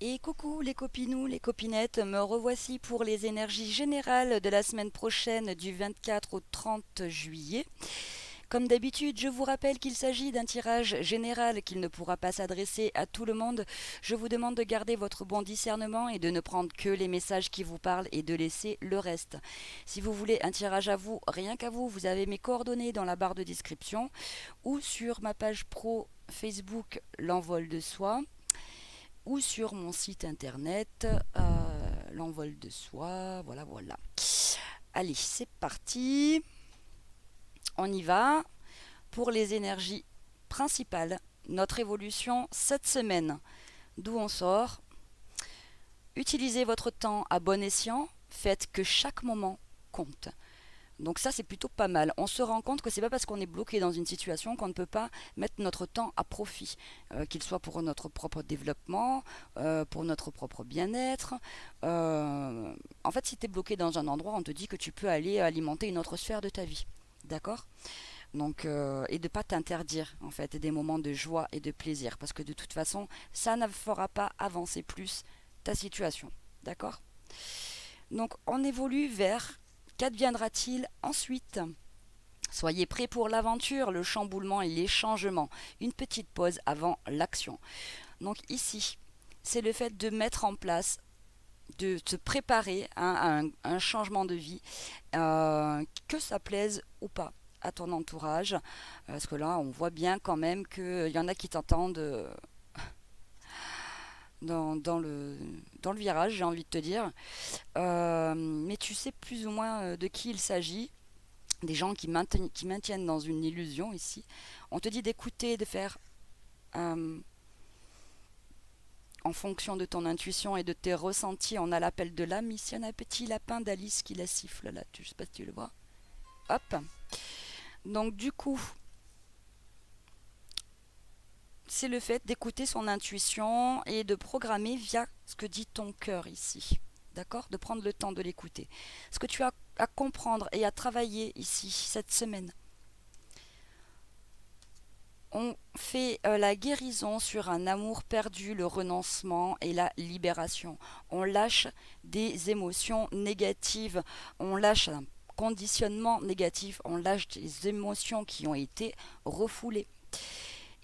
Et coucou les copinous, les copinettes, me revoici pour les énergies générales de la semaine prochaine du 24 au 30 juillet. Comme d'habitude, je vous rappelle qu'il s'agit d'un tirage général qu'il ne pourra pas s'adresser à tout le monde. Je vous demande de garder votre bon discernement et de ne prendre que les messages qui vous parlent et de laisser le reste. Si vous voulez un tirage à vous, rien qu'à vous, vous avez mes coordonnées dans la barre de description ou sur ma page pro Facebook L'Envol de Soi ou sur mon site internet L'Envol de Soi. Voilà, voilà. Allez, c'est parti. On y va pour les énergies principales. Notre évolution cette semaine. D'où on sort. Utilisez votre temps à bon escient. Faites que chaque moment compte. Donc ça, c'est plutôt pas mal. On se rend compte que c'est pas parce qu'on est bloqué dans une situation qu'on ne peut pas mettre notre temps à profit, qu'il soit pour notre propre développement, pour notre propre bien-être. En fait, si tu es bloqué dans un endroit, on te dit que tu peux aller alimenter une autre sphère de ta vie. D'accord? Donc, et de ne pas t'interdire en fait des moments de joie et de plaisir, parce que de toute façon, ça ne fera pas avancer plus ta situation. D'accord? Donc, on évolue vers qu'adviendra-t-il ensuite? Soyez prêts pour l'aventure, le chamboulement et les changements. Une petite pause avant l'action. Donc ici, c'est le fait de mettre en place, de se préparer à un changement de vie, que ça plaise ou pas à ton entourage. Parce que là, on voit bien quand même qu'il y en a qui t'entendent dans le virage, j'ai envie de te dire. Mais tu sais plus ou moins de qui il s'agit. Des gens qui maintiennent dans une illusion ici. On te dit d'écouter, de faire euh, en fonction de ton intuition et de tes ressentis. On a l'appel de l'âme. Ici, on a un petit lapin d'Alice qui la siffle là. Je sais pas si tu le vois. Hop. Donc du coup, c'est le fait d'écouter son intuition et de programmer via ce que dit ton cœur ici. D'accord? De prendre le temps de l'écouter. Ce que tu as à comprendre et à travailler ici cette semaine. On fait la guérison sur un amour perdu, le renoncement et la libération. On lâche des émotions négatives, on lâche un conditionnement négatif, on lâche des émotions qui ont été refoulées.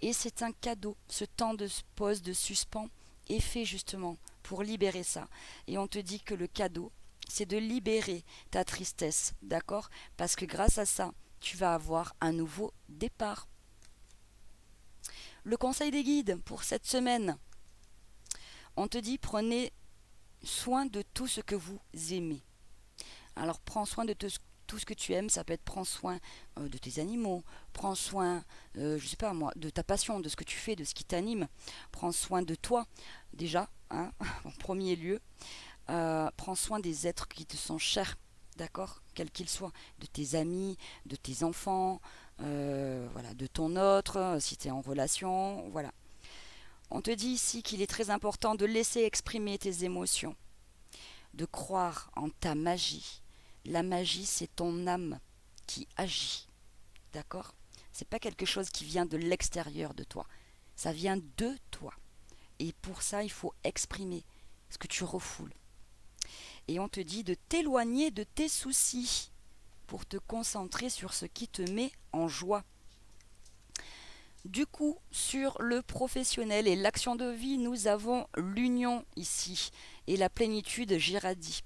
Et c'est un cadeau, ce temps de pause, de suspens est fait justement pour libérer ça. Et on te dit que le cadeau, c'est de libérer ta tristesse, d'accord? Parce que grâce à ça, tu vas avoir un nouveau départ. Le conseil des guides pour cette semaine. On te dit prenez soin de tout ce que vous aimez. Alors prends soin de tout ce que tu aimes, ça peut être prends soin de tes animaux, prends soin, je sais pas moi, de ta passion, de ce que tu fais, de ce qui t'anime. Prends soin de toi déjà, hein, en premier lieu. Prends soin des êtres qui te sont chers, d'accord, quels qu'ils soient, de tes amis, de tes enfants, voilà, de ton autre, si tu es en relation, voilà. On te dit ici qu'il est très important de laisser exprimer tes émotions, de croire en ta magie. La magie, c'est ton âme qui agit, d'accord? C'est pas quelque chose qui vient de l'extérieur de toi, ça vient de toi. Et pour ça, il faut exprimer ce que tu refoules. Et on te dit de t'éloigner de tes soucis pour te concentrer sur ce qui te met en joie. Du coup, sur le professionnel et l'action de vie, nous avons l'union ici et la plénitude Girardi.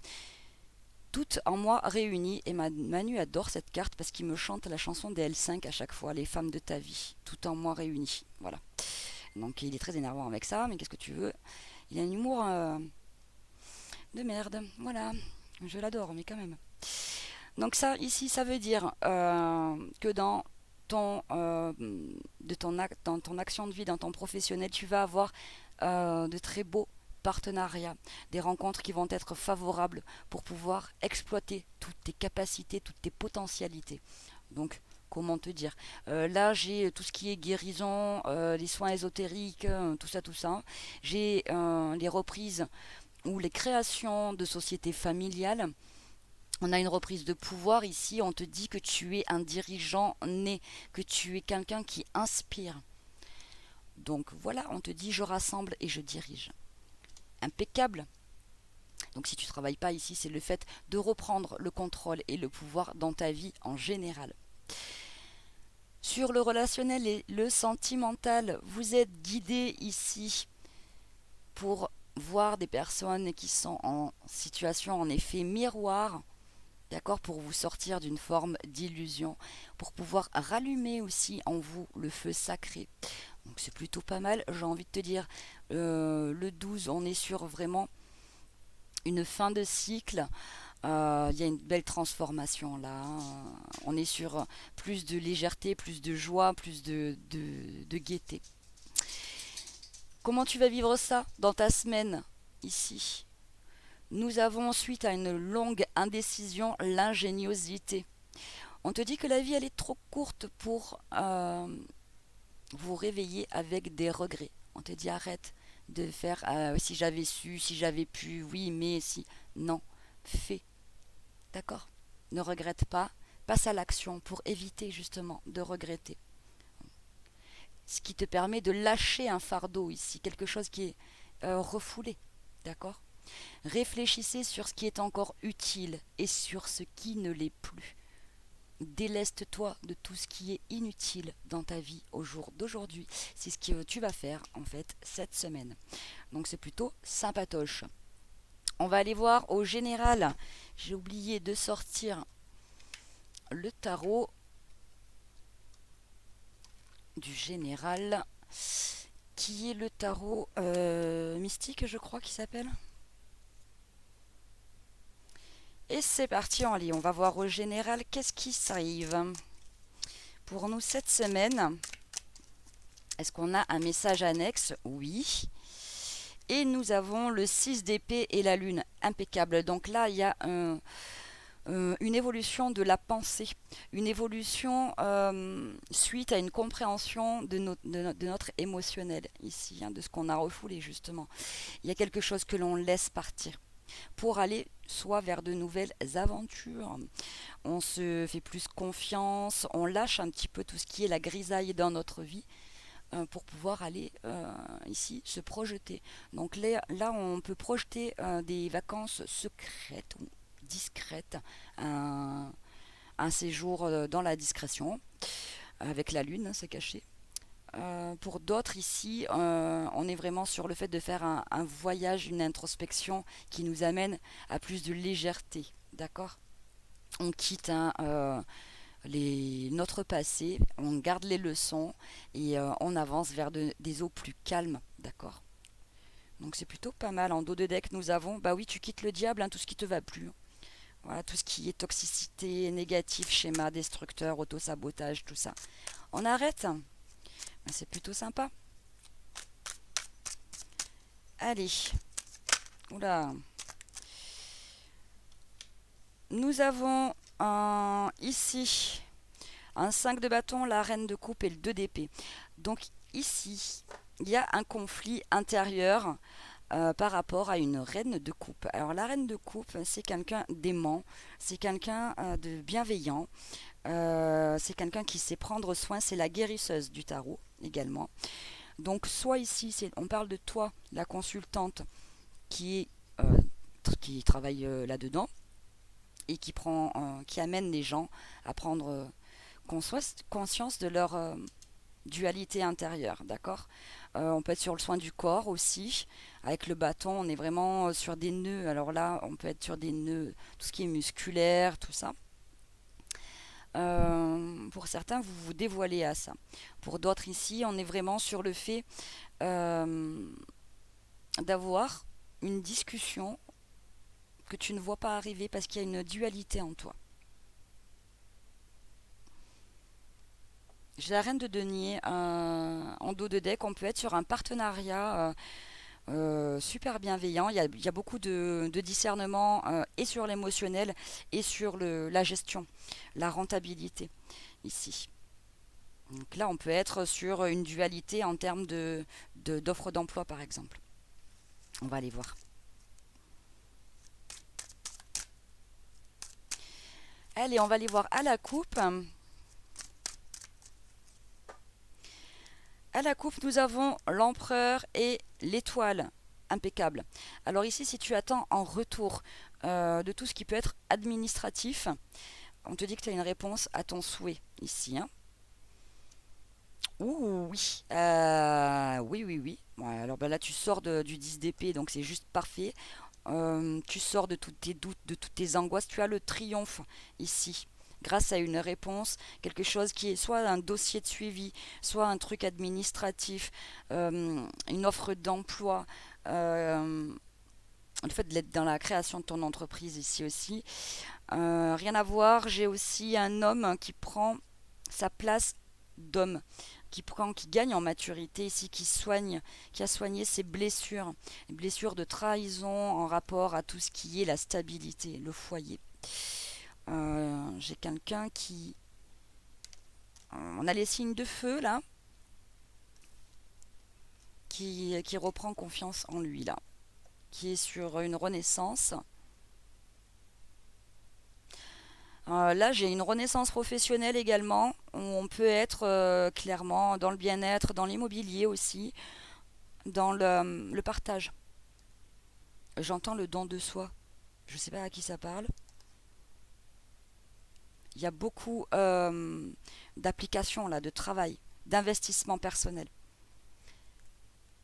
Toutes en moi réunies. Et Manu adore cette carte parce qu'il me chante la chanson des L5 à chaque fois, les femmes de ta vie, tout en moi réunies. Voilà. Donc il est très énervant avec ça, mais qu'est-ce que tu veux? Il a un humour de merde. Voilà. Je l'adore, mais quand même. Donc ça, ici, ça veut dire que ton, euh, dans ton action de vie, dans ton professionnel, tu vas avoir de très beaux partenariats, des rencontres qui vont être favorables pour pouvoir exploiter toutes tes capacités, toutes tes potentialités. Donc, comment te dire? Là, j'ai tout ce qui est guérison, les soins ésotériques, tout ça, tout ça. J'ai les reprises ou les créations de sociétés familiales. On a une reprise de pouvoir ici, on te dit que tu es un dirigeant né, que tu es quelqu'un qui inspire. Donc voilà, on te dit je rassemble et je dirige. impeccable. Donc si tu ne travailles pas ici, c'est le fait de reprendre le contrôle et le pouvoir dans ta vie en général. Sur le relationnel et le sentimental, vous êtes guidé ici pour voir des personnes qui sont en situation en effet miroir, d'accord, pour vous sortir d'une forme d'illusion, pour pouvoir rallumer aussi en vous le feu sacré. Donc c'est plutôt pas mal, j'ai envie de te dire, le 12, on est sur vraiment une fin de cycle. Il y a une belle transformation là, hein. On est sur plus de légèreté, plus de joie, plus de gaieté. Comment tu vas vivre ça dans ta semaine ici? Nous avons suite à une longue indécision l'ingéniosité. On te dit que la vie elle est trop courte pour vous réveiller avec des regrets. On te dit arrête de faire si j'avais su, si j'avais pu, oui mais si. Non, fais. D'accord? Ne regrette pas, passe à l'action pour éviter justement de regretter. Ce qui te permet de lâcher un fardeau ici, quelque chose qui est refoulé. D'accord? Réfléchissez sur ce qui est encore utile et sur ce qui ne l'est plus. Déleste-toi de tout ce qui est inutile dans ta vie au jour d'aujourd'hui. C'est ce que tu vas faire en fait cette semaine. Donc c'est plutôt sympatoche. On va aller voir au général. J'ai oublié de sortir le tarot du général, qui est le tarot mystique, je crois qu'il s'appelle. Et c'est parti, en lit. On va voir au général qu'est-ce qui s'arrive pour nous cette semaine. Est-ce qu'on a un message annexe? Oui. Et nous avons le 6 d'épée et la lune. Impeccable. Donc là, il y a une évolution de la pensée, une évolution suite à une compréhension de notre émotionnel ici, hein, de ce qu'on a refoulé justement. Il y a quelque chose que l'on laisse partir pour aller soit vers de nouvelles aventures, on se fait plus confiance, on lâche un petit peu tout ce qui est la grisaille dans notre vie pour pouvoir aller ici se projeter. Donc là on peut projeter des vacances secrètes ou discrètes, un séjour dans la discrétion, avec la lune, c'est caché. Pour d'autres ici, on est vraiment sur le fait de faire un voyage, une introspection qui nous amène à plus de légèreté. D'accord? On quitte notre passé, on garde les leçons et on avance vers des eaux plus calmes. D'accord? Donc c'est plutôt pas mal. En dos de deck, nous avons, bah oui, tu quittes le diable, hein, tout ce qui te va plus. Voilà, tout ce qui est toxicité, négatif, schéma destructeur, auto-sabotage, tout ça. On arrête. C'est plutôt sympa. Allez. Oula. Nous avons ici un 5 de bâton, la reine de coupe et le 2 d'épée. Donc ici, il y a un conflit intérieur par rapport à une reine de coupe. Alors la reine de coupe, c'est quelqu'un d'aimant, c'est quelqu'un de bienveillant, c'est quelqu'un qui sait prendre soin, c'est la guérisseuse du tarot également. Donc soit ici, on parle de toi, la consultante, qui travaille là-dedans et qui amène les gens à prendre conscience de leur dualité intérieure, d'accord? On peut être sur le soin du corps aussi. Avec le bâton, on est vraiment sur des nœuds. Alors là, on peut être sur des nœuds, tout ce qui est musculaire, tout ça. Pour certains, vous vous dévoilez à ça. Pour d'autres ici, on est vraiment sur le fait d'avoir une discussion que tu ne vois pas arriver parce qu'il y a une dualité en toi. J'ai la reine de denier en dos de deck. On peut être sur un partenariat super bienveillant. Il y a beaucoup de discernement et sur l'émotionnel et sur la gestion, la rentabilité ici. Donc là, on peut être sur une dualité en termes d'offres d'emploi, par exemple. On va aller voir. Allez, on va aller voir à la coupe. À la coupe, nous avons l'empereur et l'étoile. impeccable. Alors ici, si tu attends en retour de tout ce qui peut être administratif, on te dit que tu as une réponse à ton souhait ici, hein. Ouh, oui. Oui, oui, oui. Ouais, alors ben là, tu sors du 10 d'épée, donc c'est juste parfait. Tu sors de tous tes doutes, de toutes tes angoisses. Tu as le triomphe ici. Grâce à une réponse, quelque chose qui est soit un dossier de suivi, soit un truc administratif, une offre d'emploi, le fait d'être dans la création de ton entreprise ici aussi. Rien à voir, j'ai aussi un homme qui prend sa place d'homme, qui gagne en maturité ici, qui a soigné ses blessures, les blessures de trahison en rapport à tout ce qui est la stabilité, le foyer. J'ai quelqu'un qui... On a les signes de feu là, qui reprend confiance en lui là, qui est sur une renaissance. Là, j'ai une renaissance professionnelle également, où on peut être clairement dans le bien-être, dans l'immobilier aussi, dans le partage. J'entends le don de soi. Je ne sais pas à qui ça parle. Il y a beaucoup d'applications là, de travail, d'investissement personnel.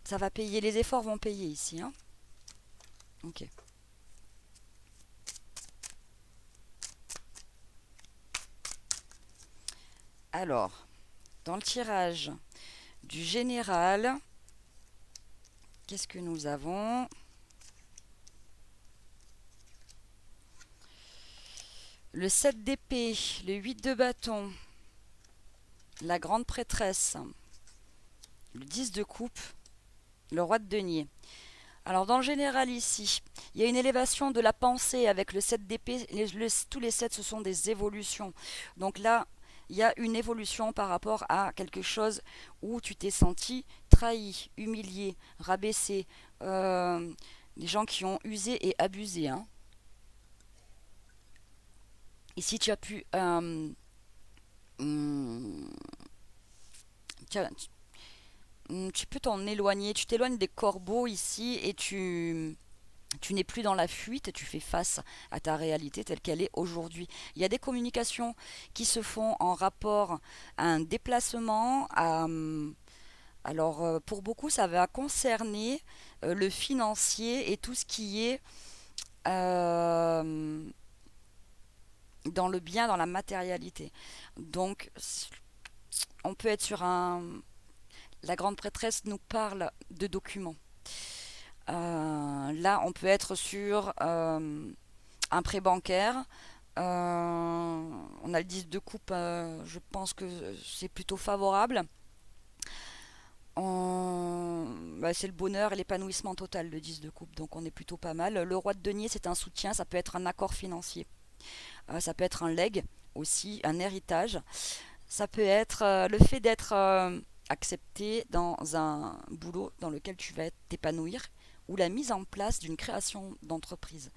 Ça va payer, les efforts vont payer ici, hein. Ok. Alors, dans le tirage du général, qu'est-ce que nous avons? Le 7 d'épée, le 8 de bâton, la grande prêtresse, le 10 de coupe, le roi de denier. Alors dans le général ici, il y a une élévation de la pensée avec le 7 d'épée. Tous les 7 ce sont des évolutions. Donc là, il y a une évolution par rapport à quelque chose où tu t'es senti trahi, humilié, rabaissé. Des gens qui ont usé et abusé, hein. Ici, tu as pu... tu, as- tu peux t'en éloigner. Tu t'éloignes des corbeaux ici et tu n'es plus dans la fuite, tu fais face à ta réalité telle qu'elle est aujourd'hui. Il y a des communications qui se font en rapport à un déplacement. Alors, pour beaucoup, ça va concerner le financier et tout ce qui est euh, dans le bien, dans la matérialité. Donc, on peut être sur un... La grande prêtresse nous parle de documents. Là, on peut être sur un prêt bancaire. On a le 10 de coupe, je pense que c'est plutôt favorable. C'est le bonheur et l'épanouissement total, le 10 de coupe, donc on est plutôt pas mal. Le roi de denier, c'est un soutien, ça peut être un accord financier. Ça peut être un legs aussi, un héritage. Ça peut être le fait d'être accepté dans un boulot dans lequel tu vas t'épanouir ou la mise en place d'une création d'entreprise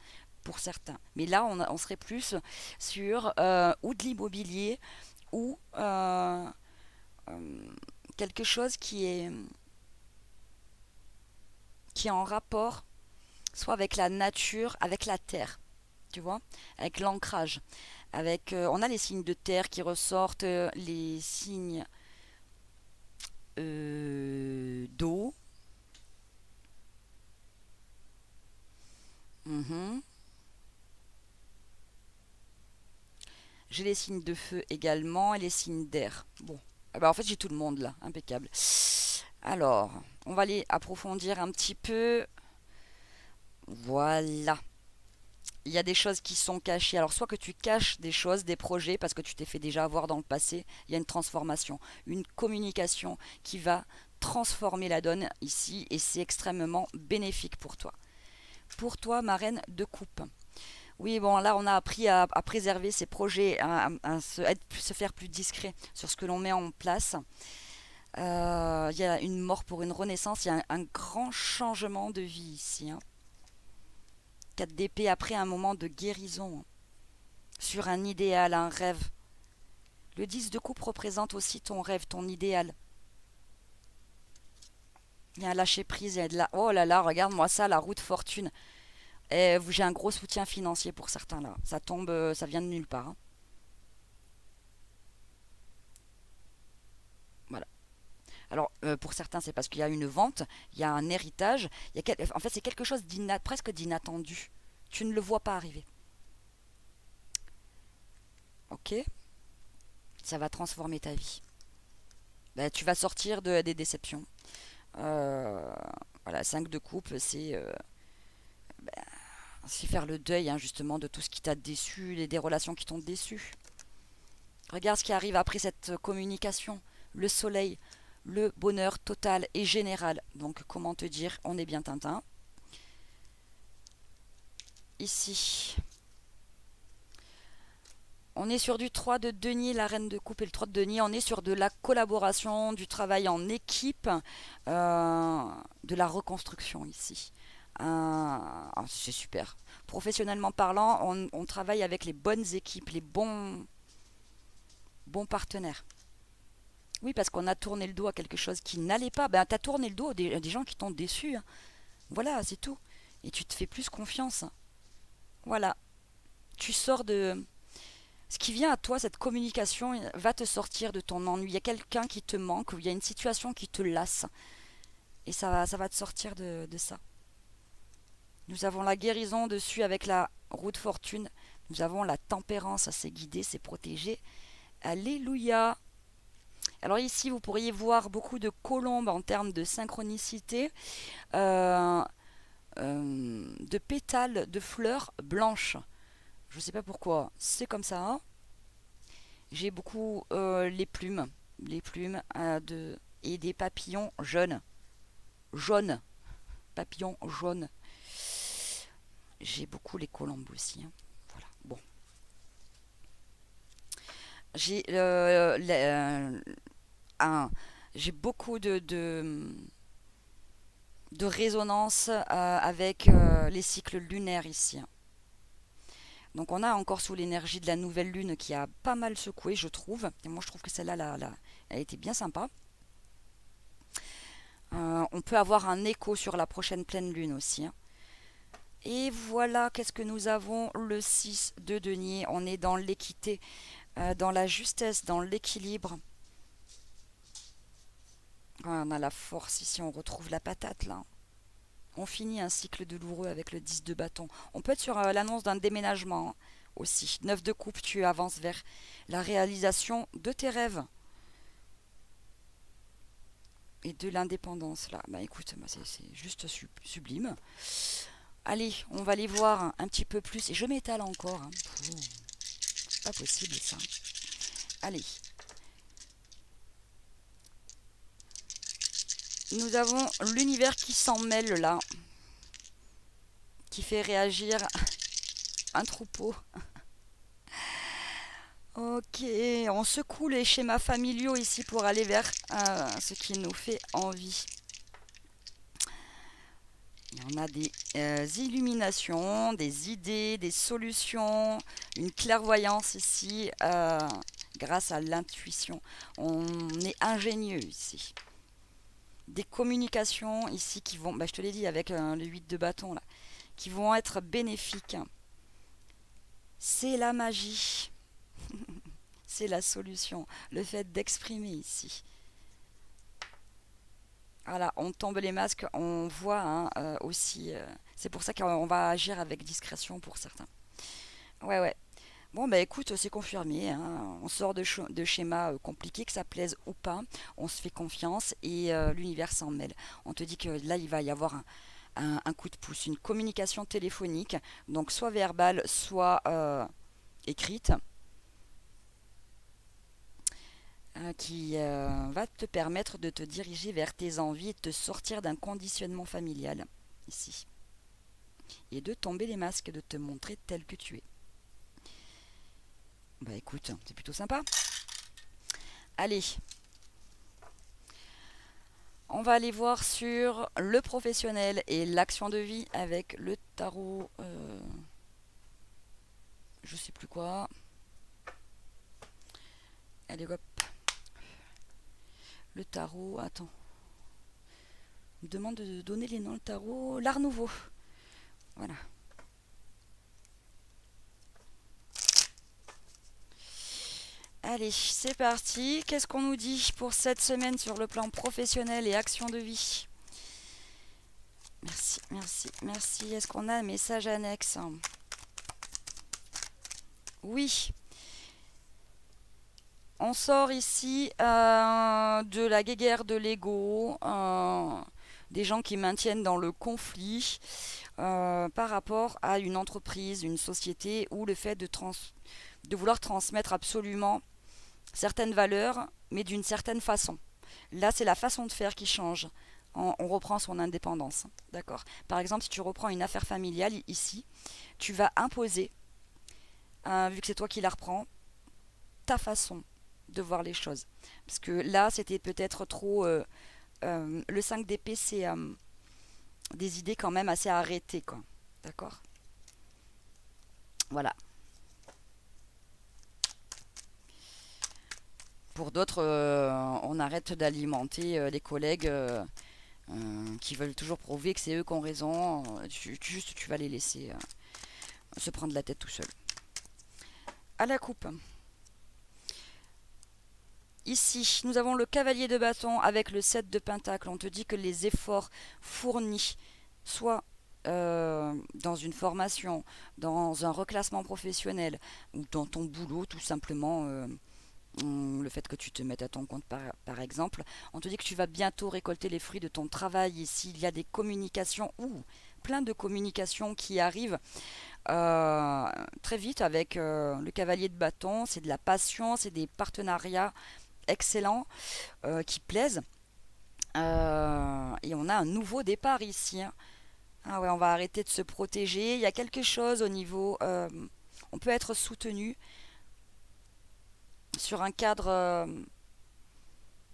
pour certains. Mais là, on serait plus sur ou de l'immobilier ou euh, quelque chose qui est en rapport soit avec la nature, avec la terre, tu vois, avec l'ancrage. On a les signes de terre qui ressortent, les signes d'eau. Mhm. J'ai les signes de feu également et les signes d'air. Bon, ah bah, en fait j'ai tout le monde là, impeccable. Alors, on va aller approfondir un petit peu. Voilà. Il y a des choses qui sont cachées. Alors, soit que tu caches des choses, des projets, parce que tu t'es fait déjà avoir dans le passé, il y a une transformation, une communication qui va transformer la donne ici, et c'est extrêmement bénéfique pour toi. Pour toi, ma reine de coupe. Oui, bon, là, on a appris à préserver ses projets, à se faire plus discret sur ce que l'on met en place. Il y a une mort pour une renaissance, il y a un grand changement de vie ici, hein. 4 d'épée après un moment de guérison, hein, sur un idéal, un rêve. Le 10 de coupe représente aussi ton rêve, ton idéal. Il y a un lâcher prise, il y a de la... Oh là là, regarde-moi ça, la roue de fortune. Et j'ai un gros soutien financier pour certains là. Ça tombe, ça vient de nulle part, hein. Voilà. Alors, pour certains, c'est parce qu'il y a une vente, il y a un héritage. En fait, c'est quelque chose presque d'inattendu. Tu ne le vois pas arriver. Ok? Ça va transformer ta vie. Ben, tu vas sortir des déceptions. Euh, voilà, 5 de coupe, c'est faire le deuil, hein, justement, de tout ce qui t'a déçu, des relations qui t'ont déçu. Regarde ce qui arrive après cette communication. Le soleil, le bonheur total et général. Donc, comment te dire, on est bien Tintin. Ici, on est sur du 3 de denier, la reine de coupe et le 3 de denier. On est sur de la collaboration, du travail en équipe, de la reconstruction ici. C'est super. Professionnellement parlant, on travaille avec les bonnes équipes, les bons partenaires. Oui, parce qu'on a tourné le dos à quelque chose qui n'allait pas. Ben, tu as tourné le dos à des gens qui t'ont déçu, hein. Voilà, c'est tout. Et tu te fais plus confiance. Voilà. Tu sors de... Ce qui vient à toi, cette communication, va te sortir de ton ennui. Il y a quelqu'un qui te manque ou il y a une situation qui te lasse. Et ça va te sortir de ça. Nous avons la guérison dessus avec la roue de fortune. Nous avons la tempérance, c'est guidé, c'est protégé. Alléluia. Alors ici, vous pourriez voir beaucoup de colombes en termes de synchronicité, euh, de pétales de fleurs blanches. Je ne sais pas pourquoi, c'est comme ça, hein. J'ai beaucoup les plumes et des papillons jaunes, papillons jaunes. J'ai beaucoup les colombes aussi, hein. Voilà. Bon, j'ai un, j'ai beaucoup de résonance avec les cycles lunaires ici, hein. Donc on a encore sous l'énergie de la nouvelle lune qui a pas mal secoué, je trouve. Et moi je trouve que celle-là, elle était bien sympa. On peut avoir un écho sur la prochaine pleine lune aussi, hein. Et voilà, qu'est-ce que nous avons? Le 6 de denier. On est dans l'équité, dans la justesse, dans l'équilibre. On a la force ici, on retrouve la patate là. On finit un cycle douloureux avec le 10 de bâton. On peut être sur l'annonce d'un déménagement, hein, aussi. 9 de coupe, tu avances vers la réalisation de tes rêves et de l'indépendance là. Bah écoute, bah, c'est juste sublime. Allez, on va les voir un petit peu plus. Et je m'étale encore, hein. C'est pas possible ça. Allez. Nous avons l'univers qui s'en mêle là, qui fait réagir un troupeau. Ok, on secoue les schémas familiaux ici pour aller vers ce qui nous fait envie. On a des illuminations, des idées, des solutions, une clairvoyance ici grâce à l'intuition. On est ingénieux ici. Des communications ici qui vont, bah, je te l'ai dit avec le 8 de bâton là, qui vont être bénéfiques. C'est la magie, c'est la solution, le fait d'exprimer ici. Voilà, on tombe les masques, on voit, hein, aussi. C'est pour ça qu'on va agir avec discrétion pour certains. Ouais, ouais. Bon, bah écoute, c'est confirmé, hein. On sort de schémas compliqués, que ça plaise ou pas. On se fait confiance et l'univers s'en mêle. On te dit que là, il va y avoir un coup de pouce, une communication téléphonique, donc soit verbale, soit écrite, qui va te permettre de te diriger vers tes envies et de te sortir d'un conditionnement familial, ici. Et de tomber les masques, de te montrer tel que tu es. Bah écoute, c'est plutôt sympa. Allez, on va aller voir sur le professionnel et l'action de vie avec le tarot. Je sais plus quoi. Allez hop. Le tarot, attends. On me demande de donner les noms le tarot. L'Art Nouveau. Voilà. Allez, c'est parti. Qu'est-ce qu'on nous dit pour cette semaine sur le plan professionnel et action de vie? Merci, merci, merci. Est-ce qu'on a un message annexe? Oui. On sort ici de la guéguerre de l'ego, des gens qui maintiennent dans le conflit par rapport à une entreprise, une société, ou le fait de vouloir transmettre absolument certaines valeurs, mais d'une certaine façon. Là, c'est la façon de faire qui change. On reprend son indépendance. D'accord. Par exemple, si tu reprends une affaire familiale ici, tu vas imposer, vu que c'est toi qui la reprends, ta façon de voir les choses. Parce que là, c'était peut-être trop... le 5 d'épée, c'est des idées quand même assez arrêtées, quoi. D'accord. Voilà. Pour d'autres, on arrête d'alimenter les collègues qui veulent toujours prouver que c'est eux qui ont raison. Juste, tu vas les laisser se prendre la tête tout seul. À la coupe. Ici, nous avons le cavalier de bâton avec le 7 de pentacle. On te dit que les efforts fournis, soit dans une formation, dans un reclassement professionnel ou dans ton boulot, tout simplement, le fait que tu te mettes à ton compte par exemple, on te dit que tu vas bientôt récolter les fruits de ton travail. Ici, il y a des communications, plein de communications qui arrivent très vite avec le cavalier de bâton. C'est de la passion, c'est des partenariats excellents qui plaisent. Et on a un nouveau départ ici, hein. Ah ouais, on va arrêter de se protéger. Il y a quelque chose au niveau... on peut être soutenu sur un cadre...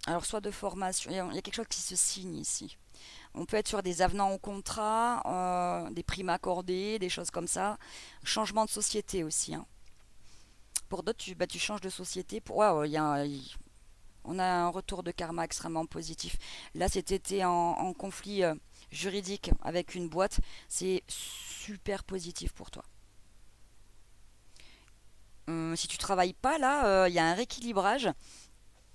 alors, soit de formation... Il y a quelque chose qui se signe ici. On peut être sur des avenants au contrat, des primes accordées, des choses comme ça. Changement de société aussi, hein. Pour d'autres, tu changes de société. Ouais, on a un retour de karma extrêmement positif. Là, c'était en conflit juridique avec une boîte. C'est super positif pour toi. Si tu travailles pas, là, il y a un rééquilibrage,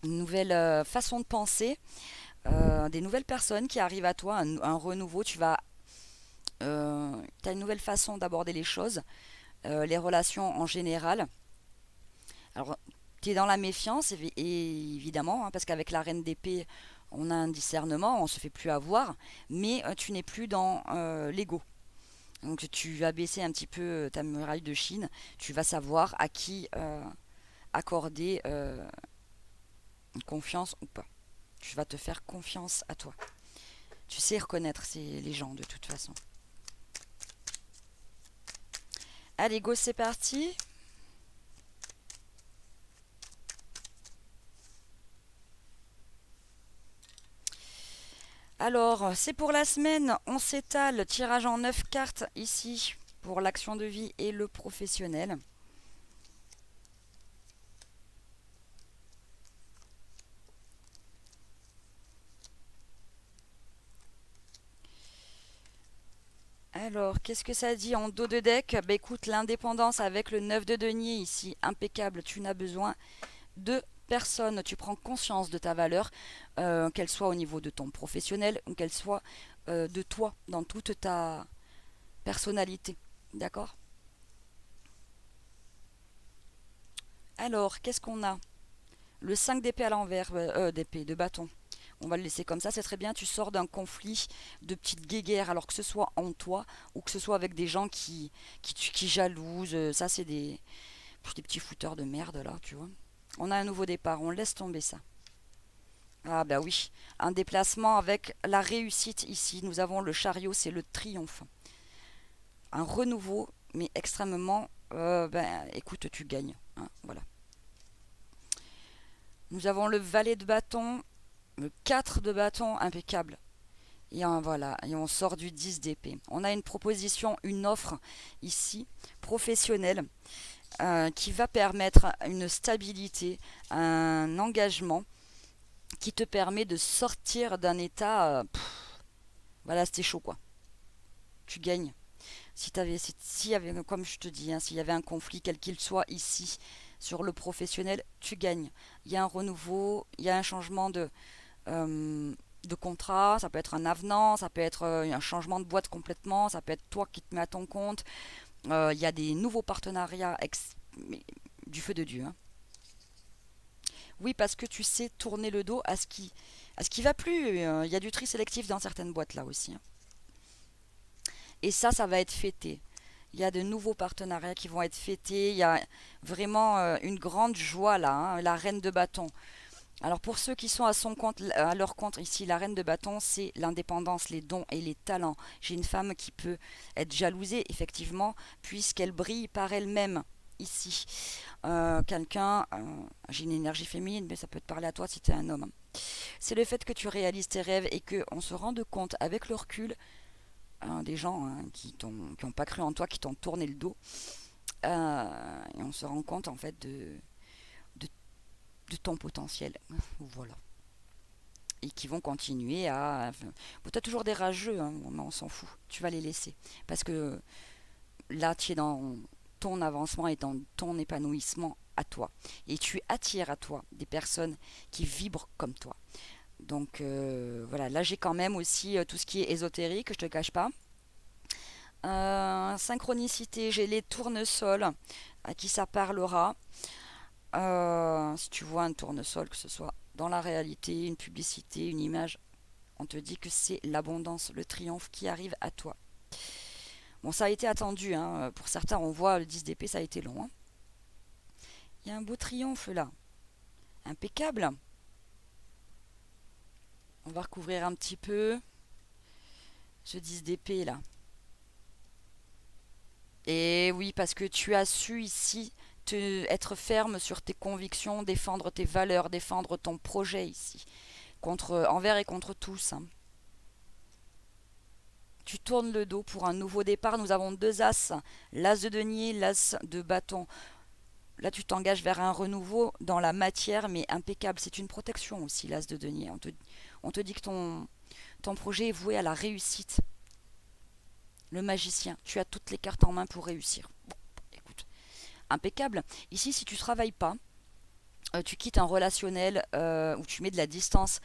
une nouvelle façon de penser, des nouvelles personnes qui arrivent à toi, un renouveau. Tu as une nouvelle façon d'aborder les choses, les relations en général. Alors, tu es dans la méfiance, et évidemment, hein, parce qu'avec la reine d'épée, on a un discernement, on se fait plus avoir, mais tu n'es plus dans l'ego. Donc tu vas baisser un petit peu ta muraille de Chine, tu vas savoir à qui accorder confiance ou pas. Tu vas te faire confiance à toi. Tu sais reconnaître les gens de toute façon. Allez, go, c'est parti. Alors, c'est pour la semaine, on s'étale, tirage en 9 cartes ici pour l'action de vie et le professionnel. Alors, qu'est-ce que ça dit en dos de deck? Bah écoute, l'indépendance avec le 9 de denier ici, impeccable, tu n'as besoin de personne. Tu prends conscience de ta valeur, qu'elle soit au niveau de ton professionnel ou qu'elle soit de toi, dans toute ta personnalité. D'accord? Alors, qu'est-ce qu'on a? Le 5 d'épée à l'envers, d'épée, de bâton. On va le laisser comme ça, c'est très bien. Tu sors d'un conflit de petite guéguerre, alors que ce soit en toi ou que ce soit avec des gens qui jalousent. Ça, c'est des petits fouteurs de merde, là, tu vois. On a un nouveau départ, on laisse tomber ça. Ah bah oui, un déplacement avec la réussite ici. Nous avons le chariot, c'est le triomphe. Un renouveau, mais extrêmement... écoute, tu gagnes, hein, voilà. Nous avons le valet de bâton, le 4 de bâton, impeccable. Et voilà, et on sort du 10 d'épée. On a une proposition, une offre ici, professionnelle, qui va permettre une stabilité, un engagement qui te permet de sortir d'un état Voilà, c'était chaud quoi. Tu gagnes. Si t'avais, s'il y avait, comme je te dis, hein, s'il y avait un conflit quel qu'il soit ici sur le professionnel, tu gagnes. Il y a un renouveau, il y a un changement euh, de contrat, ça peut être un avenant, ça peut être un changement de boîte complètement, ça peut être toi qui te mets à ton compte. Il y a des nouveaux partenariats du feu de Dieu, hein. Oui, parce que tu sais tourner le dos à ce qui va plus. Il y a du tri sélectif dans certaines boîtes là aussi, hein. Et ça va être fêté. Il y a de nouveaux partenariats qui vont être fêtés. Il y a vraiment une grande joie là, hein, la reine de bâton. Alors pour ceux qui sont à son compte, à leur compte ici, la reine de bâton, c'est l'indépendance, les dons et les talents. J'ai une femme qui peut être jalousée, effectivement, puisqu'elle brille par elle-même ici. J'ai une énergie féminine, mais ça peut te parler à toi si tu es un homme. C'est le fait que tu réalises tes rêves et qu'on se rende compte avec le recul, hein, des gens, hein, qui ont pas cru en toi, qui t'ont tourné le dos. Et on se rend compte en fait de, de ton potentiel. Voilà. Et qui vont continuer à... Bon, tu as toujours des rageux, hein, mais on s'en fout. Tu vas les laisser. Parce que là, tu es dans ton avancement et dans ton épanouissement à toi. Et tu attires à toi des personnes qui vibrent comme toi. Donc voilà, là j'ai quand même aussi tout ce qui est ésotérique, je te cache pas. Synchronicité, j'ai les tournesols à qui ça parlera. Si tu vois un tournesol, que ce soit dans la réalité, une publicité, une image, on te dit que c'est l'abondance, le triomphe qui arrive à toi. Bon, ça a été attendu, hein. Pour certains, on voit le 10 d'épée, ça a été long, hein. Il y a un beau triomphe là, impeccable. On va recouvrir un petit peu ce 10 d'épée là. Et oui, parce que tu as su ici être ferme sur tes convictions, défendre tes valeurs, défendre ton projet ici, envers et contre tous, hein. Tu tournes le dos pour un nouveau départ. Nous avons deux as, l'as de denier, l'as de bâton. Là, tu t'engages vers un renouveau dans la matière, mais impeccable. C'est une protection aussi, l'as de denier. On te dit que ton projet est voué à la réussite. Le magicien, tu as toutes les cartes en main pour réussir. Bon, écoute, impeccable. Ici, si tu travailles pas, tu quittes un relationnel où tu mets de la distance.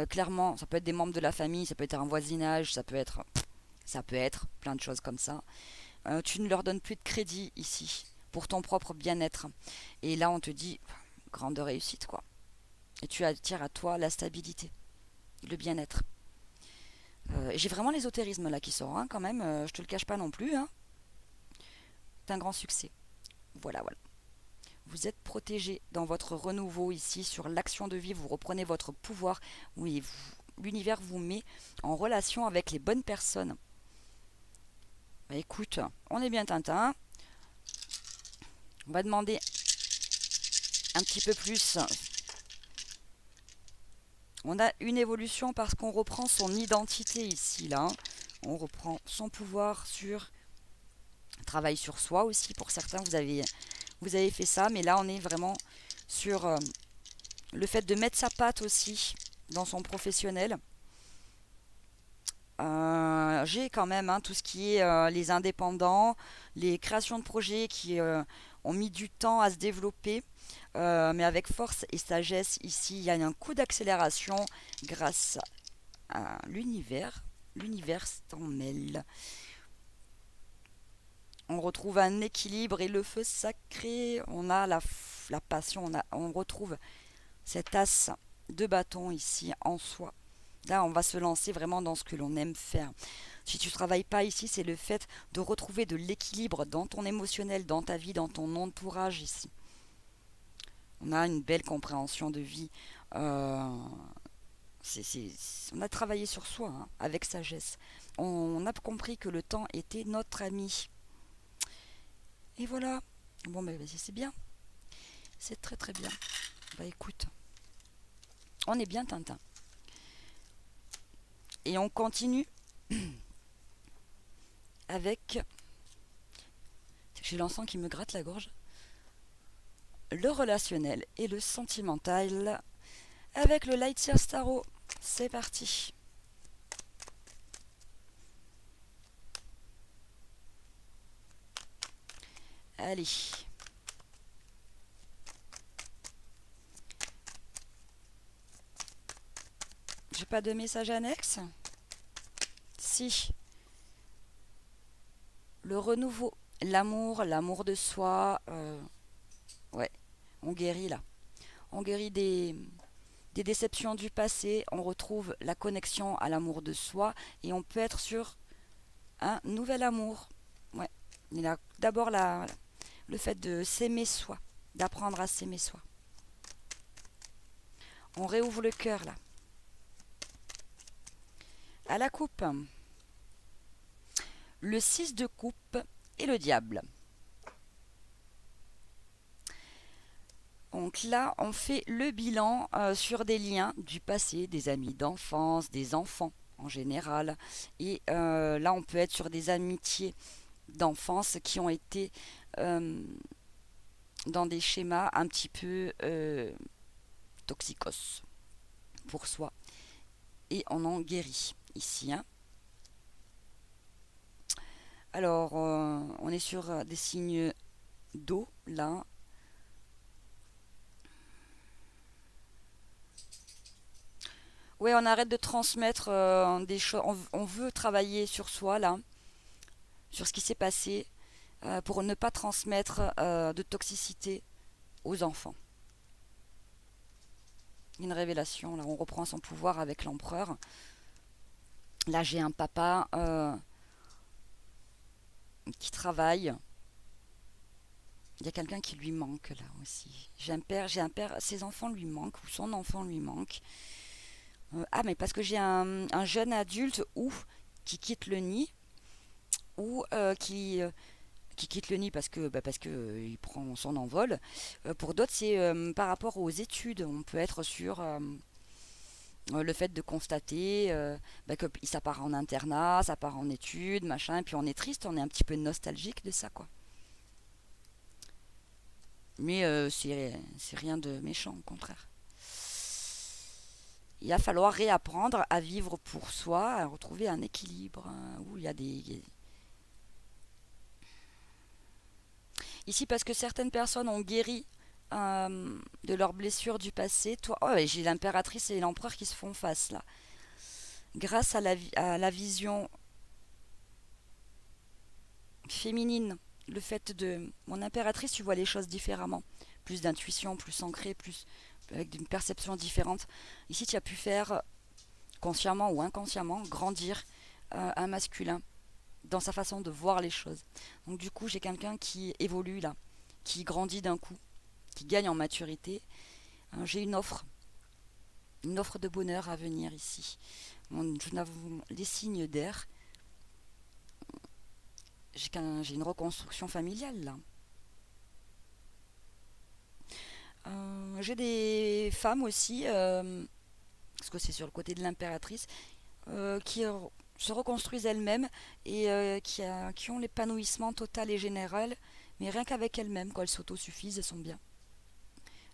Clairement, ça peut être des membres de la famille, ça peut être un voisinage, ça peut être plein de choses comme ça. Tu ne leur donnes plus de crédit ici pour ton propre bien-être. Et là, on te dit grande réussite, quoi. Et tu attires à toi la stabilité, le bien-être. J'ai vraiment l'ésotérisme là qui sort, hein, quand même. Je te le cache pas non plus, hein. C'est un grand succès. Voilà, voilà. Vous êtes protégé dans votre renouveau ici sur l'action de vie. Vous reprenez votre pouvoir. Oui, l'univers vous met en relation avec les bonnes personnes. Bah, écoute, on est bien Tintin. On va demander un petit peu plus. On a une évolution parce qu'on reprend son identité ici, là. On reprend son pouvoir sur... Travail sur soi aussi. Pour certains, vous avez fait ça. Mais là, on est vraiment sur le fait de mettre sa patte aussi dans son professionnel. J'ai quand même, hein, tout ce qui est les indépendants, les créations de projets qui ont mis du temps à se développer, mais avec force et sagesse. Ici, il y a un coup d'accélération grâce à l'univers. L'univers s'en mêle. On retrouve un équilibre et le feu sacré. On a la passion, on retrouve cet as de bâton ici en soi. Là, on va se lancer vraiment dans ce que l'on aime faire. Si tu ne travailles pas ici, c'est le fait de retrouver de l'équilibre dans ton émotionnel, dans ta vie, dans ton entourage ici. On a une belle compréhension de vie. On a travaillé sur soi, hein, avec sagesse. On a compris que le temps était notre ami. Et voilà. Bon, ben c'est bien. C'est très très bien. Bah écoute, on est bien Tintin. Et on continue avec... J'ai l'encens qui me gratte la gorge. Le relationnel et le sentimental avec le Lightyear Starro. C'est parti. Allez. J'ai pas de message annexe? Si. Le renouveau. L'amour, l'amour de soi. Ouais, on guérit là. On guérit des déceptions du passé. On retrouve la connexion à l'amour de soi. Et on peut être sur un nouvel amour. Ouais. Il y a d'abord le fait de s'aimer soi. D'apprendre à s'aimer soi. On réouvre le cœur là. À la coupe. Le 6 de coupe et le diable. Donc là, on fait le bilan sur des liens du passé, des amis d'enfance, des enfants en général. Et là, on peut être sur des amitiés d'enfance qui ont été dans des schémas un petit peu toxicos pour soi. Et on en guérit ici. Hein. Alors, on est sur des signes d'eau, là. Ouais, on arrête de transmettre des choses. On veut travailler sur soi, là, sur ce qui s'est passé, pour ne pas transmettre de toxicité aux enfants. Une révélation, là, on reprend son pouvoir avec l'empereur. Là, j'ai un papa qui travaille. Il y a quelqu'un qui lui manque là aussi. J'ai un père, ses enfants lui manquent, ou son enfant lui manque. Ah, mais parce que j'ai un jeune adulte ou qui quitte le nid, ou qui quitte le nid parce que il prend son envol. Pour d'autres, c'est par rapport aux études. On peut être sur le fait de constater que ça part en internat, ça part en études, machin, et puis on est triste, on est un petit peu nostalgique de ça, quoi. Mais c'est rien de méchant, au contraire. Il va falloir réapprendre à vivre pour soi, à retrouver un équilibre où il y a des... Ici, parce que certaines personnes ont guéri de leurs blessures du passé. Toi, oh, et j'ai l'impératrice et l'empereur qui se font face là. Grâce à la vision féminine, le fait de... Mon impératrice, tu vois les choses différemment. Plus d'intuition, plus ancrée, plus avec une perception différente. Ici, tu as pu faire, consciemment ou inconsciemment, grandir un masculin dans sa façon de voir les choses. Donc du coup, j'ai quelqu'un qui évolue là, qui grandit d'un coup, qui gagne en maturité. J'ai une offre de bonheur à venir ici. Les signes d'air. J'ai une reconstruction familiale là. J'ai des femmes aussi, parce que c'est sur le côté de l'impératrice, qui se reconstruisent elles-mêmes et qui ont l'épanouissement total et général, mais rien qu'avec elles-mêmes, quand elles s'autosuffisent, elles sont bien.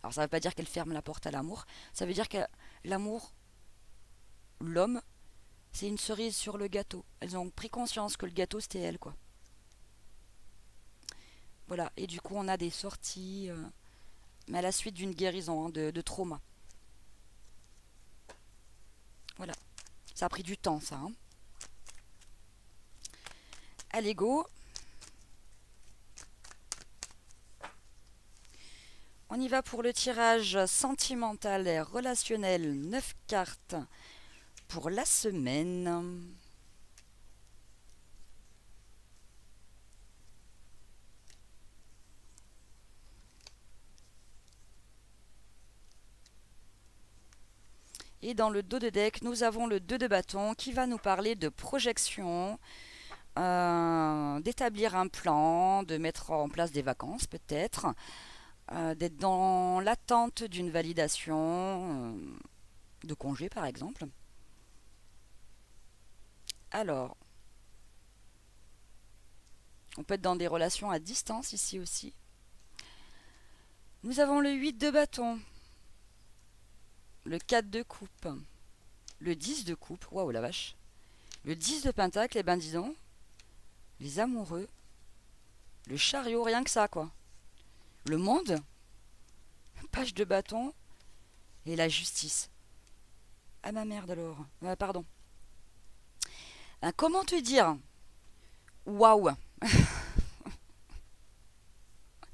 Alors ça ne veut pas dire qu'elles ferment la porte à l'amour, ça veut dire que l'amour, l'homme, c'est une cerise sur le gâteau. Elles ont pris conscience que le gâteau c'était elles, quoi. Voilà, et du coup on a des sorties, mais à la suite d'une guérison hein, de trauma. Voilà, ça a pris du temps ça. Hein. Allez go. On y va pour le tirage sentimental et relationnel 9 cartes pour la semaine. Et dans le dos de deck, nous avons le 2 de bâton qui va nous parler de projection, d'établir un plan, de mettre en place des vacances peut-être, d'être dans l'attente d'une validation de congé par exemple. Alors, on peut être dans des relations à distance ici aussi. Nous avons le 8 de bâton, le 4 de coupe, le 10 de coupe, waouh la vache, le 10 de pentacle, et ben dis donc, les amoureux, Le chariot, rien que ça, quoi. Le monde, page de bâton et la justice. Ah ma merde alors. Pardon. Comment te dire? Waouh.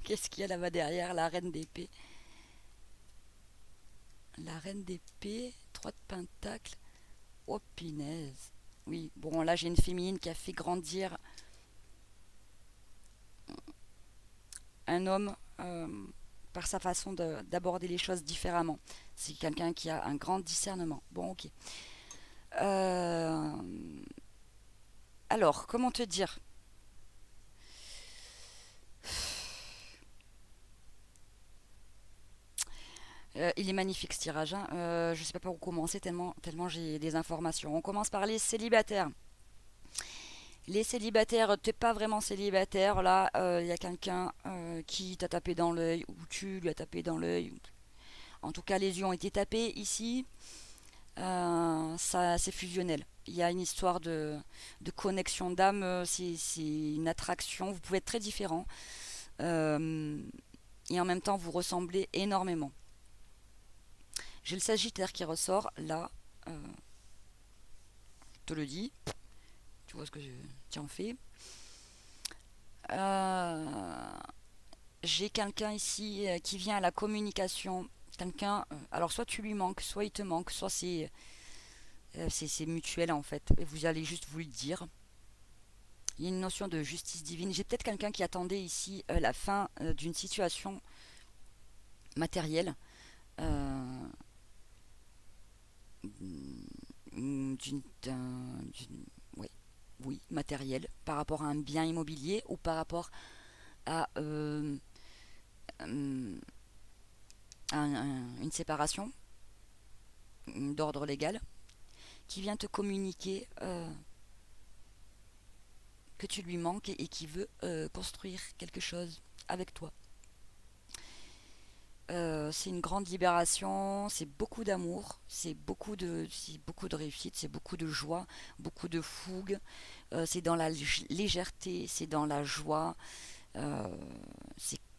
Qu'est-ce qu'il y a là-bas derrière? La reine d'épée. La reine d'épée. 3 de pentacle. Oh punaise. Oui, bon là j'ai une féminine qui a fait grandir un homme par sa façon d'aborder les choses différemment. C'est quelqu'un qui a un grand discernement. Bon, ok. Euh, alors, comment te dire? Il est magnifique ce tirage, hein. Je ne sais pas par où commencer tellement j'ai des informations. On commence par les célibataires. Les célibataires, t'es pas vraiment célibataire. Là, il y a quelqu'un qui t'a tapé dans l'œil ou tu lui as tapé dans l'œil. En tout cas, les yeux ont été tapés ici. Ça, c'est fusionnel. Il y a une histoire de connexion d'âme. C'est une attraction. Vous pouvez être très différents. Euh, et en même temps, vous ressemblez énormément. J'ai le Sagittaire qui ressort. Là, je te le dis. Tu vois ce que tu en fais. Euh, j'ai quelqu'un ici qui vient à la communication. Quelqu'un, alors soit tu lui manques, soit il te manque, soit c'est mutuel en fait. Et vous allez juste vous le dire. Il y a une notion de justice divine. J'ai peut-être quelqu'un qui attendait ici la fin d'une situation matérielle, euh, ouais, oui, matérielle, par rapport à un bien immobilier ou par rapport à, euh, une séparation d'ordre légal qui vient te communiquer que tu lui manques et qui veut construire quelque chose avec toi. C'est une grande libération, c'est beaucoup d'amour, c'est beaucoup de réussite, c'est beaucoup de joie, beaucoup de fougue. C'est dans la légèreté, c'est dans la joie. euh,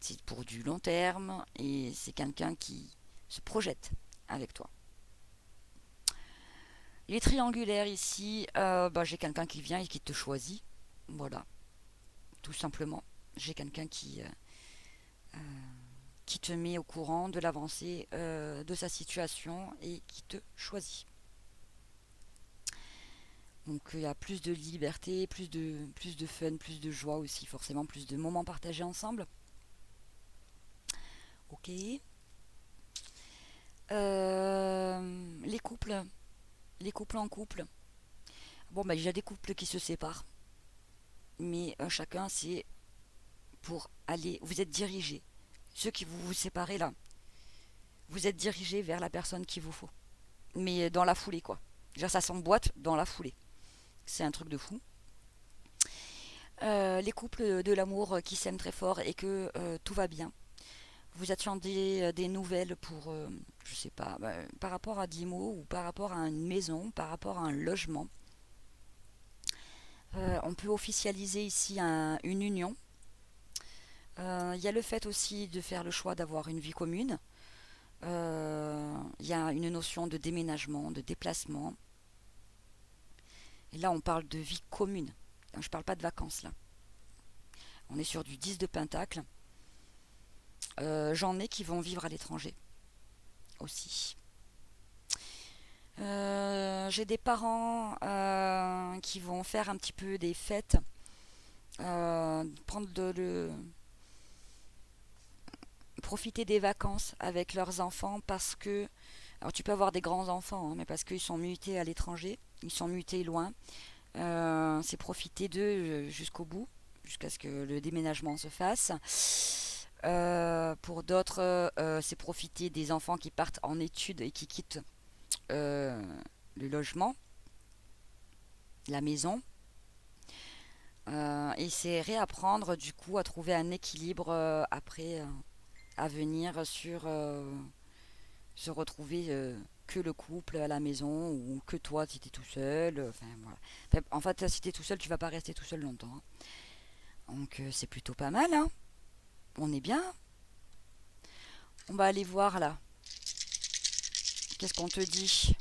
c'est pour du long terme et c'est quelqu'un qui se projette avec toi. Les triangulaires ici, bah, j'ai quelqu'un qui vient et qui te choisit. Voilà, tout simplement. J'ai quelqu'un euh, qui te met au courant de l'avancée de sa situation et qui te choisit. Donc il y a plus de liberté, plus de fun, plus de joie aussi, forcément, plus de moments partagés ensemble. Ok. Les couples, les couples en couple. Bon, bah, il y a des couples qui se séparent, mais chacun c'est pour aller. Vous êtes dirigés. Ceux qui vous séparez là, vous êtes dirigés vers la personne qu'il vous faut. Mais dans la foulée, quoi. Genre, ça s'emboîte dans la foulée. C'est un truc de fou. Les couples de l'amour qui s'aiment très fort et que tout va bien. Vous attendez des nouvelles pour, je sais pas, bah, par rapport à de l'IMO ou par rapport à une maison, par rapport à un logement. On peut officialiser ici une union. Il y a le fait aussi de faire le choix d'avoir une vie commune. Il y a une notion de déménagement, de déplacement. Et là, on parle de vie commune. Je ne parle pas de vacances là. On est sur du 10 de pentacle. J'en ai qui vont vivre à l'étranger aussi. J'ai des parents qui vont faire un petit peu des fêtes, prendre profiter des vacances avec leurs enfants parce que, alors tu peux avoir des grands enfants, hein, mais parce qu'ils sont mutés à l'étranger, ils sont mutés loin. C'est profiter d'eux jusqu'au bout, jusqu'à ce que le déménagement se fasse. Pour d'autres, c'est profiter des enfants qui partent en études et qui quittent euh, le logement, la maison. Et c'est réapprendre du coup à trouver un équilibre après à venir sur se retrouver que le couple à la maison ou que toi si t'es tout seul. Enfin voilà. Enfin, en fait, si t'es tout seul, tu vas pas rester tout seul longtemps, hein. Donc c'est plutôt pas mal, hein. On est bien. On va aller voir là. Qu'est-ce qu'on te dit?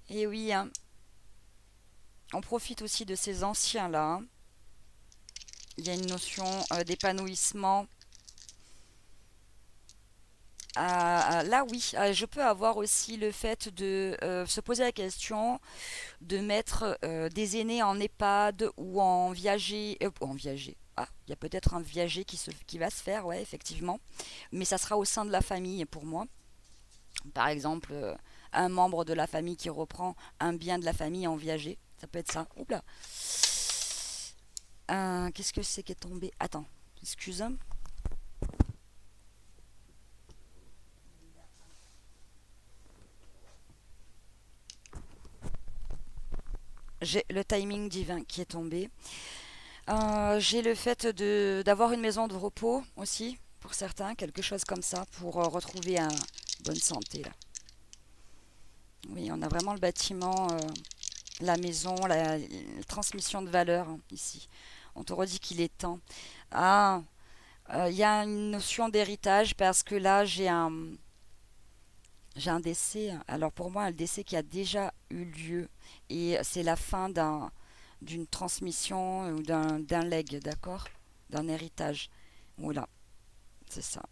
Et oui, hein. On profite aussi de ces anciens là, hein. Il y a une notion d'épanouissement. Là, oui, je peux avoir aussi le fait de se poser la question de mettre des aînés en EHPAD ou en viager. En viager. Ah, il y a peut-être un viager qui va se faire, ouais, effectivement. Mais ça sera au sein de la famille pour moi. Par exemple, un membre de la famille qui reprend un bien de la famille en viager. Ça peut être ça. Oups là. Qu'est-ce que c'est qui est tombé? Attends, excuse. J'ai le timing divin qui est tombé. J'ai le fait d'avoir une maison de repos aussi, pour certains, quelque chose comme ça, pour retrouver une bonne santé. Là. Oui, on a vraiment le bâtiment, la maison, la transmission de valeur hein, ici. On te redit qu'il est temps. Ah, il y a une notion d'héritage parce que là, j'ai un décès. Alors pour moi, un décès qui a déjà eu lieu et c'est la fin d'une transmission ou d'un legs, d'accord? D'un héritage. Voilà, c'est ça.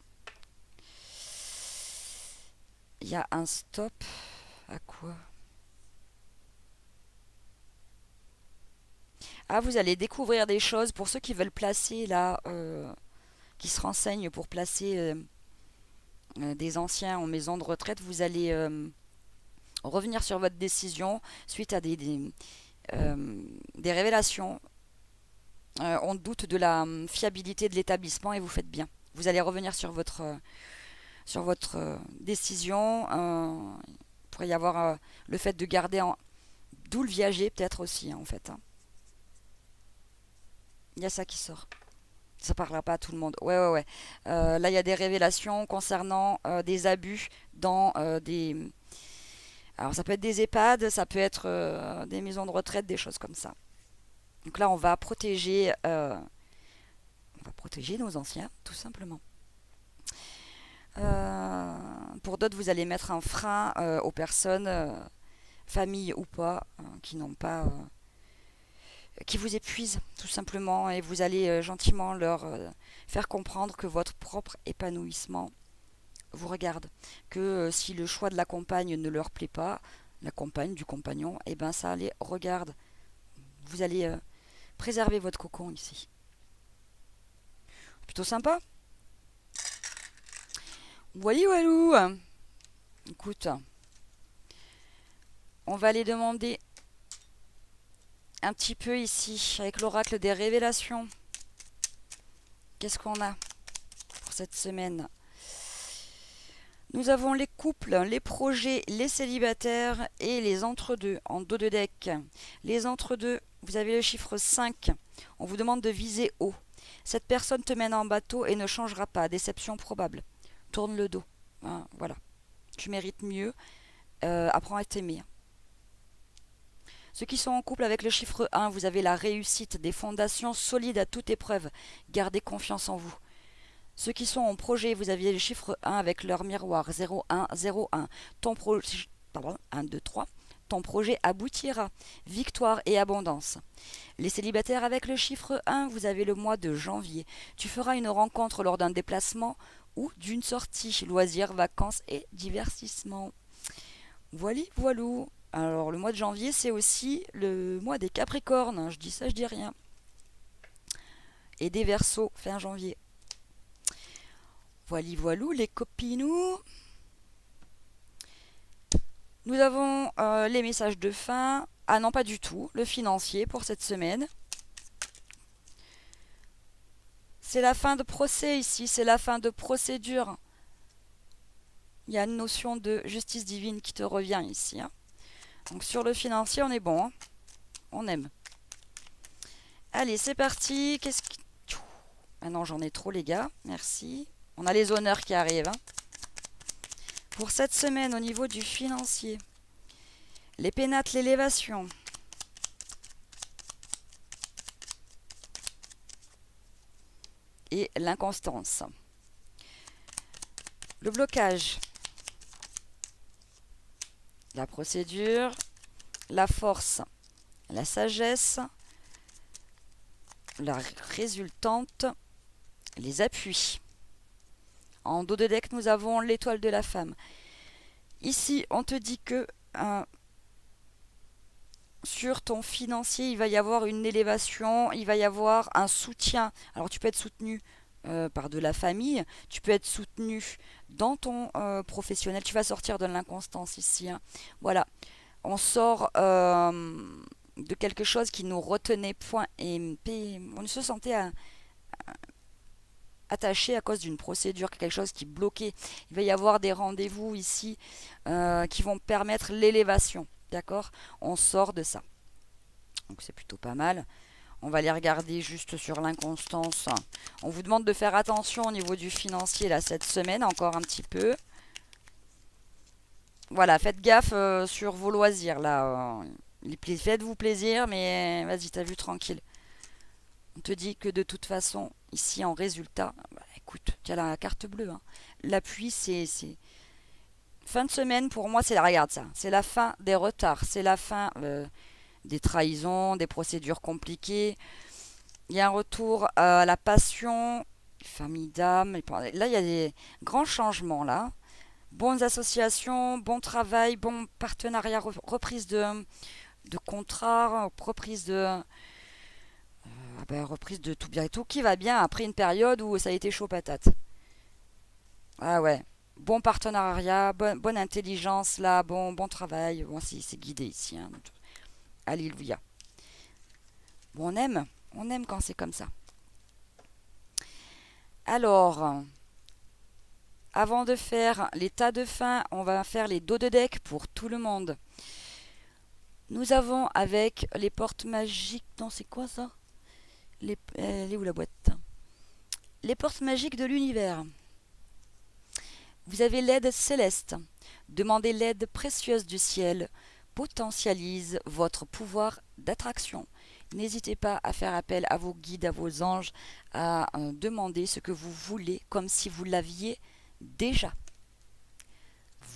Il y a un stop. À quoi? Ah, vous allez découvrir des choses pour ceux qui veulent placer là, qui se renseignent pour placer des anciens en maison de retraite. Vous allez revenir sur votre décision suite à des révélations. On doute de la fiabilité de l'établissement et vous faites bien. Vous allez revenir sur votre décision. Il pourrait y avoir le fait de garder en... D'où le viager peut-être aussi hein, en fait. Hein. Il y a ça qui sort. Ça parlera pas à tout le monde. Ouais, ouais, ouais. Là, il y a des révélations concernant des abus dans des... Alors, ça peut être des EHPAD, ça peut être des maisons de retraite, des choses comme ça. Donc là, on va protéger nos anciens, tout simplement. Pour d'autres, vous allez mettre un frein aux personnes, famille ou pas, qui n'ont pas, qui vous épuisent tout simplement, et vous allez gentiment leur faire comprendre que votre propre épanouissement vous regarde, que si le choix de la compagne ne leur plaît pas, la compagne du compagnon, et ben ça les regarde. Vous allez préserver votre cocon ici. Plutôt sympa. Wally walou. Écoute, on va aller demander un petit peu ici avec l'oracle des révélations. Qu'est-ce qu'on a pour cette semaine? Nous avons les couples, les projets, les célibataires et les entre-deux en dos de deck. Les entre-deux, vous avez le chiffre 5. On vous demande de viser haut. Cette personne te mène en bateau et ne changera pas. Déception probable. Tourne le dos. Hein, voilà. Tu mérites mieux. Apprends à t'aimer. Ceux qui sont en couple avec le chiffre 1, vous avez la réussite, des fondations solides à toute épreuve. Gardez confiance en vous. Ceux qui sont en projet, vous aviez le chiffre 1 avec leur miroir 0101. Ton projet 1, 2, 3. Ton projet aboutira. Victoire et abondance. Les célibataires avec le chiffre 1, vous avez le mois de janvier. Tu feras une rencontre lors d'un déplacement ou d'une sortie. Loisirs, vacances et divertissement. Voilou. Alors le mois de janvier, c'est aussi le mois des Capricornes. Je dis ça, je dis rien. Et des Verseaux, fin janvier. Voilou, les copinous. Nous avons les messages de fin. Ah non, pas du tout. Le financier pour cette semaine. C'est la fin de procès ici. C'est la fin de procédure. Il y a une notion de justice divine qui te revient ici. Hein. Donc sur le financier, on est bon. Hein. On aime. Allez, c'est parti. Qu'est-ce que... Ah non, j'en ai trop les gars. Merci. On a les honneurs qui arrivent. Hein. Pour cette semaine, au niveau du financier, les pénates, l'élévation. et l'inconstance. Le blocage, la procédure, la force, la sagesse, la résultante, les appuis. En dos de deck, nous avons l'étoile de la femme. Ici, on te dit que sur ton financier, il va y avoir une élévation, il va y avoir un soutien. Alors, tu peux être soutenu par de la famille, tu peux être soutenu dans ton professionnel. Tu vas sortir de l'inconstance ici. Hein. Voilà, on sort de quelque chose qui nous retenait point et on se sentait attaché à cause d'une procédure, quelque chose qui bloquait. Il va y avoir des rendez-vous ici qui vont permettre l'élévation. D'accord? On sort de ça. Donc c'est plutôt pas mal. On va les regarder juste sur l'inconstance. On vous demande de faire attention au niveau du financier là cette semaine, encore un petit peu. Voilà, faites gaffe sur vos loisirs là. Faites-vous plaisir, mais vas-y, t'as vu, tranquille. On te dit que de toute façon, ici en résultat, bah, écoute, tu as la carte bleue. Hein. L'appui, c'est... Fin de semaine, pour moi, regarde ça. C'est la fin des retards. C'est la fin des trahisons, des procédures compliquées. Il y a un retour à la passion, famille d'âme. Là, il y a des grands changements là. Bonnes associations, bon travail, bon partenariat, reprise de contrat, reprise de tout bien, tout qui va bien après une période où ça a été chaud patate. Ah ouais, bon partenariat, bonne intelligence là, bon travail, bon c'est guidé ici. Hein. Alléluia. Bon, on aime quand c'est comme ça. Alors, avant de faire les tas de fin, on va faire les dos de deck pour tout le monde. Nous avons avec les portes magiques. Non, c'est quoi ça? Elle est où la boîte? Les portes magiques de l'univers. Vous avez l'aide céleste. Demandez l'aide précieuse du ciel. Potentialise votre pouvoir d'attraction. N'hésitez pas à faire appel à vos guides, à vos anges, à demander ce que vous voulez comme si vous l'aviez déjà.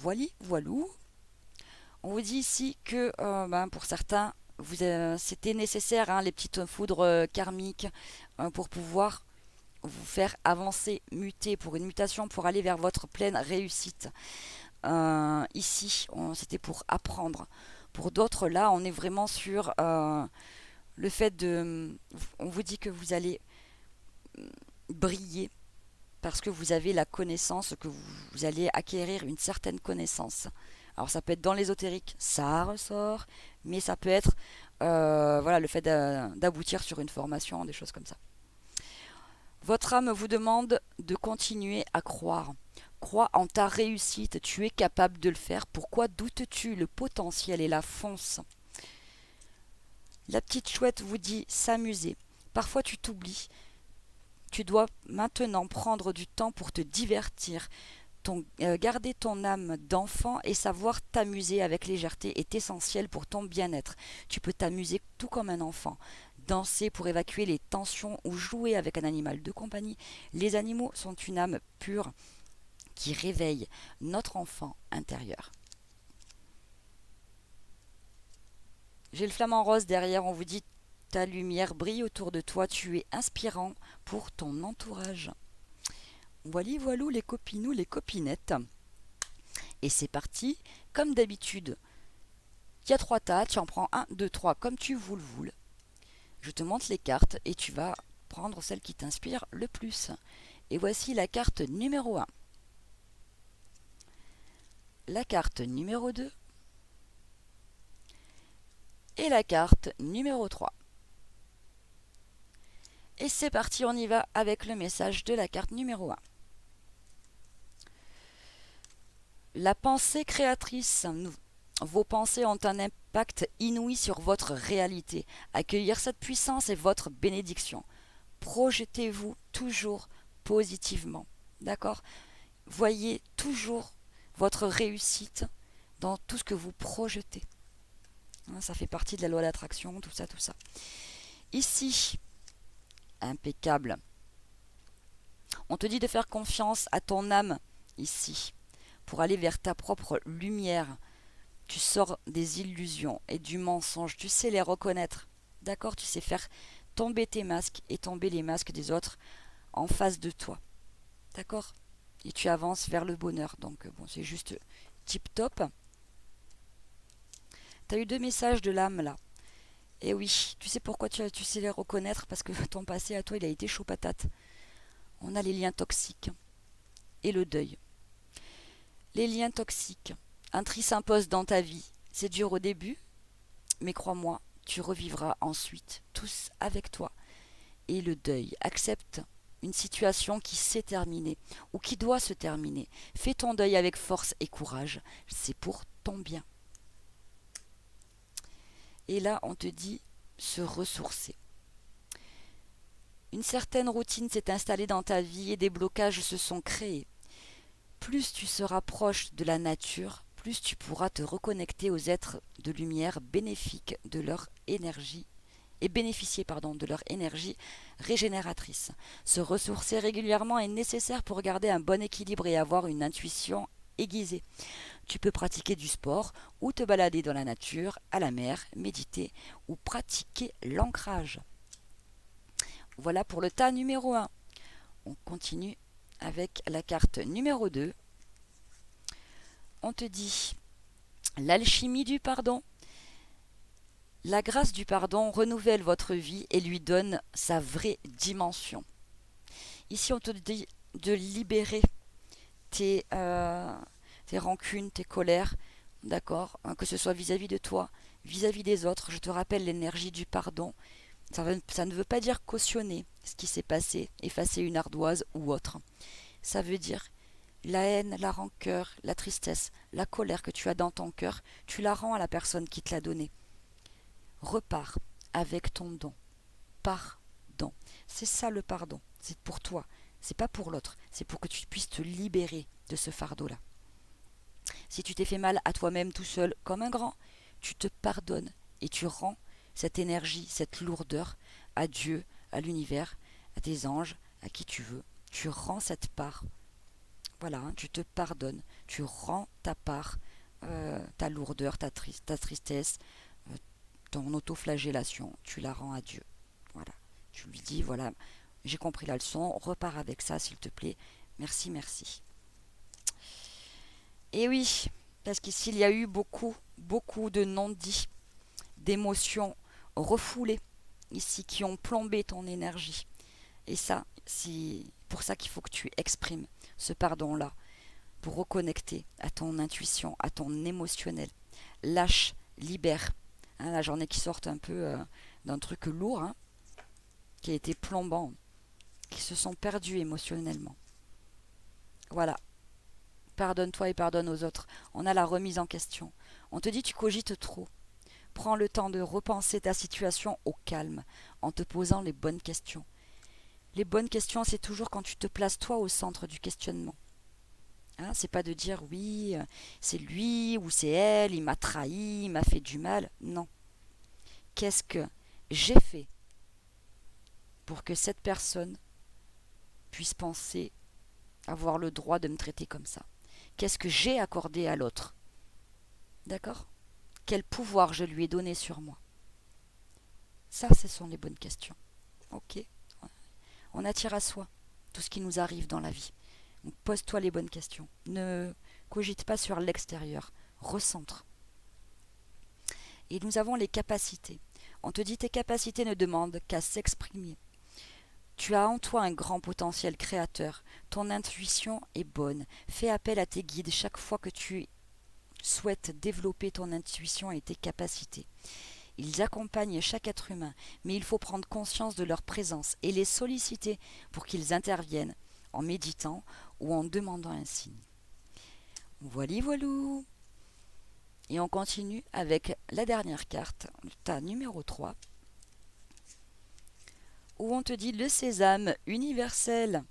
Voilou. On vous dit ici que pour certains, c'était nécessaire, hein, les petites foudres karmiques, pour pouvoir vous faire avancer, muter, pour une mutation, pour aller vers votre pleine réussite. Ici, c'était pour apprendre. Pour d'autres, là, on est vraiment sur le fait de... On vous dit que vous allez briller parce que vous avez la connaissance, que vous allez acquérir une certaine connaissance. Alors ça peut être dans l'ésotérique, ça ressort, mais ça peut être le fait d'aboutir sur une formation, des choses comme ça. Votre âme vous demande de continuer à croire. Crois en ta réussite, tu es capable de le faire. Pourquoi doutes-tu? Le potentiel est là, fonce. La petite chouette vous dit s'amuser. Parfois tu t'oublies. Tu dois maintenant prendre du temps pour te divertir. Garder ton âme d'enfant et savoir t'amuser avec légèreté est essentiel pour ton bien-être. Tu peux t'amuser tout comme un enfant. Danser pour évacuer les tensions ou jouer avec un animal de compagnie. Les animaux sont une âme pure qui réveille notre enfant intérieur. J'ai le flamant rose derrière, on vous dit ta lumière brille autour de toi, tu es inspirant pour ton entourage. Voilou les copinous, les copinettes. Et c'est parti, comme d'habitude. Il y a 3 tas, tu en prends 1, 2, 3, comme tu voules. Je te montre les cartes et tu vas prendre celle qui t'inspire le plus. Et voici la carte numéro 1. La carte numéro 2. Et la carte numéro 3. Et c'est parti, on y va avec le message de la carte numéro 1. La pensée créatrice. Vos pensées ont un impact inouï sur votre réalité. Accueillir cette puissance est votre bénédiction. Projetez-vous toujours positivement. D'accord? Voyez toujours votre réussite dans tout ce que vous projetez. Ça fait partie de la loi d'attraction, tout ça. Ici, impeccable. On te dit de faire confiance à ton âme ici, pour aller vers ta propre lumière. Tu sors des illusions et du mensonge, tu sais les reconnaître. D'accord? Tu sais faire tomber tes masques et tomber les masques des autres en face de toi. D'accord? Et tu avances vers le bonheur. Donc bon, c'est juste tip top. Tu as eu 2 messages de l'âme là. Et oui, tu sais pourquoi tu sais les reconnaître? Parce que ton passé à toi, il a été chaud patate. On a les liens toxiques et le deuil. Les liens toxiques. Un tri s'impose dans ta vie. C'est dur au début, mais crois-moi, tu revivras ensuite, tous avec toi. Et le deuil. Accepte une situation qui s'est terminée ou qui doit se terminer. Fais ton deuil avec force et courage. C'est pour ton bien. Et là, on te dit se ressourcer. Une certaine routine s'est installée dans ta vie et des blocages se sont créés. Plus tu seras proche de la nature, plus tu pourras te reconnecter aux êtres de lumière bénéfiques de leur énergie et bénéficier de leur énergie régénératrice. Se ressourcer régulièrement est nécessaire pour garder un bon équilibre et avoir une intuition aiguisée. Tu peux pratiquer du sport ou te balader dans la nature, à la mer, méditer ou pratiquer l'ancrage. Voilà pour le tas numéro 1. On continue avec la carte numéro 2. On te dit l'alchimie du pardon. La grâce du pardon renouvelle votre vie et lui donne sa vraie dimension. Ici, on te dit de libérer tes rancunes, tes colères, d'accord, que ce soit vis-à-vis de toi, vis-à-vis des autres. Je te rappelle l'énergie du pardon. Ça ne veut pas dire cautionner ce qui s'est passé, effacer une ardoise ou autre. Ça veut dire la haine, la rancœur, la tristesse, la colère que tu as dans ton cœur, tu la rends à la personne qui te l'a donnée. Repars avec ton don. Pardon. C'est ça le pardon. C'est pour toi. C'est pas pour l'autre. C'est pour que tu puisses te libérer de ce fardeau-là. Si tu t'es fait mal à toi-même tout seul comme un grand, tu te pardonnes et tu rends cette énergie, cette lourdeur à Dieu, à l'univers, à tes anges, à qui tu veux. Tu rends cette part. Voilà, tu te pardonnes. Tu rends ta part, ta lourdeur, ta tristesse, ton autoflagellation. Tu la rends à Dieu. Voilà. Tu lui dis, voilà, j'ai compris la leçon, repars avec ça s'il te plaît. Merci, merci. Et oui, parce qu'ici il y a eu beaucoup de non-dits, d'émotions refoulées ici qui ont plombé ton énergie. Et ça, c'est pour ça qu'il faut que tu exprimes ce pardon-là, pour reconnecter à ton intuition, à ton émotionnel. Lâche, libère. Hein, la journée qui sort un peu d'un truc lourd, hein, qui a été plombant, qui se sont perdus émotionnellement. Voilà. Pardonne-toi et pardonne aux autres. On a la remise en question. On te dit tu cogites trop. Prends le temps de repenser ta situation au calme, en te posant les bonnes questions. Les bonnes questions, c'est toujours quand tu te places toi au centre du questionnement. Hein, c'est pas de dire oui, c'est lui ou c'est elle, il m'a trahi, il m'a fait du mal. Non. Qu'est-ce que j'ai fait pour que cette personne puisse penser avoir le droit de me traiter comme ça? Qu'est-ce que j'ai accordé à l'autre? D'accord? Quel pouvoir je lui ai donné sur moi? Ça, ce sont les bonnes questions. Ok? On attire à soi tout ce qui nous arrive dans la vie. Donc pose-toi les bonnes questions. Ne cogite pas sur l'extérieur. Recentre. Et nous avons les capacités. On te dit tes capacités ne demandent qu'à s'exprimer. Tu as en toi un grand potentiel créateur. Ton intuition est bonne. Fais appel à tes guides chaque fois que tu souhaites développer ton intuition et tes capacités. Ils accompagnent chaque être humain, mais il faut prendre conscience de leur présence et les solliciter pour qu'ils interviennent en méditant ou en demandant un signe. Voilà, voilou. Et on continue avec la dernière carte, le tas numéro 3, où on te dit le sésame universel.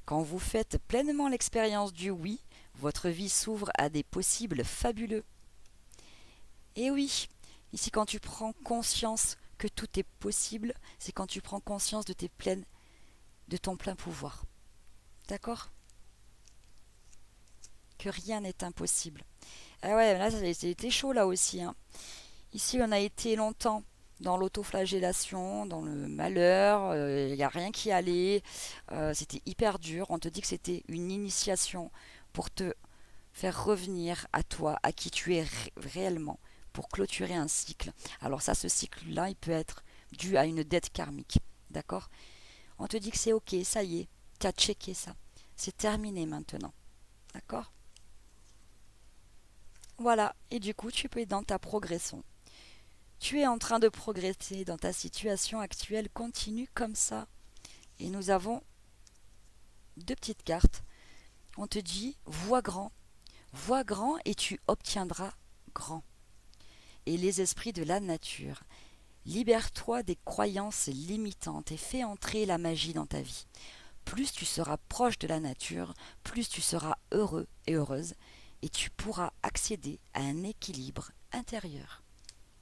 Quand vous faites pleinement l'expérience du oui, votre vie s'ouvre à des possibles fabuleux. Et oui, ici quand tu prends conscience que tout est possible, c'est quand tu prends conscience de ton plein pouvoir. D'accord? Que rien n'est impossible. Ah ouais, là, ça a été chaud là aussi, hein. Ici, on a été longtemps dans l'autoflagellation, dans le malheur, il n'y a rien qui allait, c'était hyper dur. On te dit que c'était une initiation pour te faire revenir à toi, à qui tu es réellement, pour clôturer un cycle. Alors ça, ce cycle-là, il peut être dû à une dette karmique, d'accord? On te dit que c'est ok, ça y est, tu as checké ça. C'est terminé maintenant, d'accord? Voilà, et du coup, tu peux être dans ta progression. Tu es en train de progresser dans ta situation actuelle, continue comme ça. Et nous avons deux petites cartes. On te dit, vois grand et tu obtiendras grand. Et les esprits de la nature. Libère-toi des croyances limitantes et fais entrer la magie dans ta vie. Plus tu seras proche de la nature, plus tu seras heureux et heureuse et tu pourras accéder à un équilibre intérieur.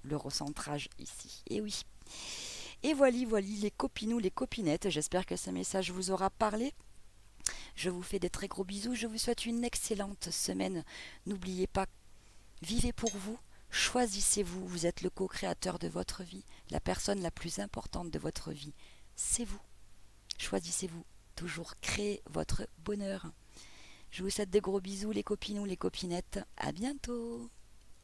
Le recentrage ici. Et oui. Et voilà, les copinous, les copinettes. J'espère que ce message vous aura parlé. Je vous fais des très gros bisous. Je vous souhaite une excellente semaine. N'oubliez pas, vivez pour vous. Choisissez-vous. Vous êtes le co-créateur de votre vie. La personne la plus importante de votre vie, c'est vous. Choisissez-vous. Toujours créer votre bonheur. Je vous souhaite des gros bisous, les copinous, les copinettes. À bientôt.